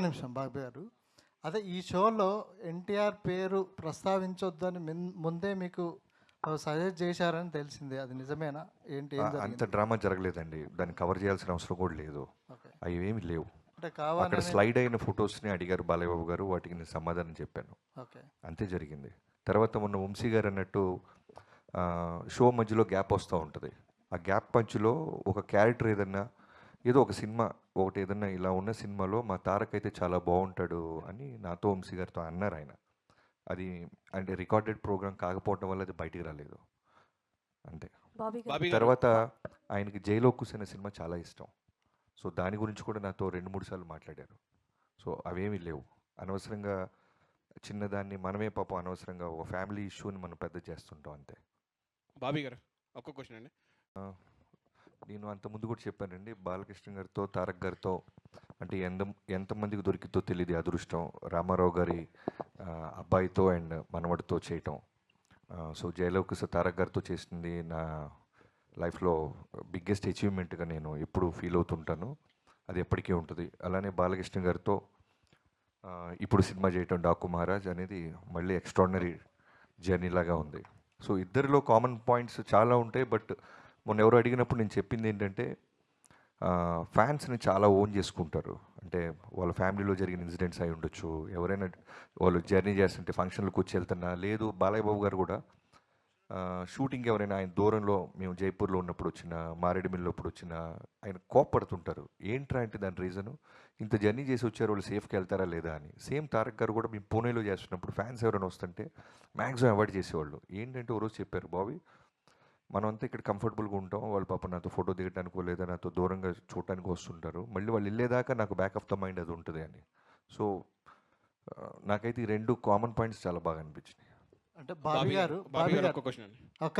నిమిషం బాబు గారు. అదే ఈ షోలో ఎన్టీఆర్ పేరు ప్రస్తావించొద్దని ముందే మీకు సజెస్ట్ చేశారని తెలిసింది. అది నిజమేనా? ఏంటి ఏం అంత జరిగింది? డ్రామా జరగలేదండి. దాన్ని కవర్ చేయాల్సిన అవసరం కూడా లేదు. ఓకే. అవి ఏమి లేవు. అంటే అక్కడ కావాలని. స్లైడ్ అయిన ఫొటోస్ని అడిగారు బాలయ్య బాబు గారు. వాటికి నేను సమాధానం చెప్పాను. ఓకే. అంతే జరిగింది. తర్వాత మొన్న వంశీ గారు అన్నట్టు షో మధ్యలో గ్యాప్ వస్తూ ఉంటుంది. ఆ గ్యాప్ మధ్యలో ఒక క్యారెక్టర్ ఏదన్నా ఏదో ఒక సినిమా ఒకటి ఏదన్నా ఇలా ఉన్న సినిమాలో మా తారక్ అయితే చాలా బాగుంటాడు అని నాతో వంశీ గారితో అన్నారు ఆయన. అది అంటే రికార్డెడ్ ప్రోగ్రామ్ కాకపోవడం వల్ల అది బయటికి రాలేదు అంతే. బాబీ గారు బాబీ గారు తర్వాత ఆయనకి జైలో కూసిన సినిమా చాలా ఇష్టం. సో దాని గురించి కూడా నాతో 2-3 సార్లు మాట్లాడారు. సో అవేమీ లేవు. అనవసరంగా చిన్నదాన్ని మనమే పాపం అనవసరంగా ఒక ఫ్యామిలీ ఇష్యూని మనం పెద్ద చేస్తుంటాం అంతే. బాబీ గారు ఒక్క క్వశ్చన్ అండి. నేను అంతకుముందు కూడా చెప్పానండి, బాలకృష్ణ గారితో తారక్ గారితో అంటే ఎంతమందికి దొరికితో తెలియదు అదృష్టం రామారావు గారి అబ్బాయితో అండ్ మనవడితో చేయటం. సో జయలవకుశ తారక్ గారితో చేసింది నా లైఫ్లో బిగ్గెస్ట్ అచీవ్మెంట్గా నేను ఎప్పుడు ఫీల్ అవుతుంటాను. అది ఎప్పటికీ ఉంటుంది. అలానే బాలకృష్ణ గారితో ఇప్పుడు సినిమా చేయటం డాకు మహారాజ్ అనేది మళ్ళీ ఎక్స్ట్రాడినరీ జర్నీ లాగా ఉంది. సో ఇద్దరిలో కామన్ పాయింట్స్ చాలా ఉంటాయి. బట్ మొన్న ఎవరు అడిగినప్పుడు నేను చెప్పింది ఏంటంటే ఫ్యాన్స్ని చాలా ఓన్ చేసుకుంటారు. అంటే వాళ్ళ ఫ్యామిలీలో జరిగిన ఇన్సిడెంట్స్ అయి ఉండొచ్చు, ఎవరైనా వాళ్ళు జర్నీ చేస్తుంటే ఫంక్షన్లకు వచ్చి వెళ్తున్నా, లేదు బాలయ్య బాబు గారు కూడా షూటింగ్ ఎవరైనా ఆయన దూరంలో మేము జైపూర్లో ఉన్నప్పుడు వచ్చిన మారేడుమిల్లి అప్పుడు వచ్చిన ఆయన కోప్పడుతుంటారు. ఏంట్రా అంటే దాని రీజను ఇంత జర్నీ చేసి వచ్చారు వాళ్ళు సేఫ్కి వెళ్తారా లేదా అని. సేమ్ తారక్ గారు కూడా మేము పూణేలో చేస్తున్నప్పుడు ఫ్యాన్స్ ఎవరైనా వస్తుంటే మ్యాక్సిమం అవాయిడ్ చేసేవాళ్ళు. ఏంటంటే ఓ రోజు చెప్పారు, బాబీ మనం అంతా ఇక్కడ కంఫర్టబుల్గా ఉంటాం, వాళ్ళు పాపం నాతో ఫోటో దిగడానికో లేదా నాతో దూరంగా చూడటానికి వస్తుంటారు, మళ్ళీ వాళ్ళు వెళ్ళేదాకా నాకు బ్యాక్ ఆఫ్ ద మైండ్ అది ఉంటుంది అని. సో నాకైతే ఈ 2 కామన్ పాయింట్స్ చాలా బాగా అనిపించినాయి. అంటే బాబీ గారు ఒక్క క్వశ్చన్ అండి. ఒక్క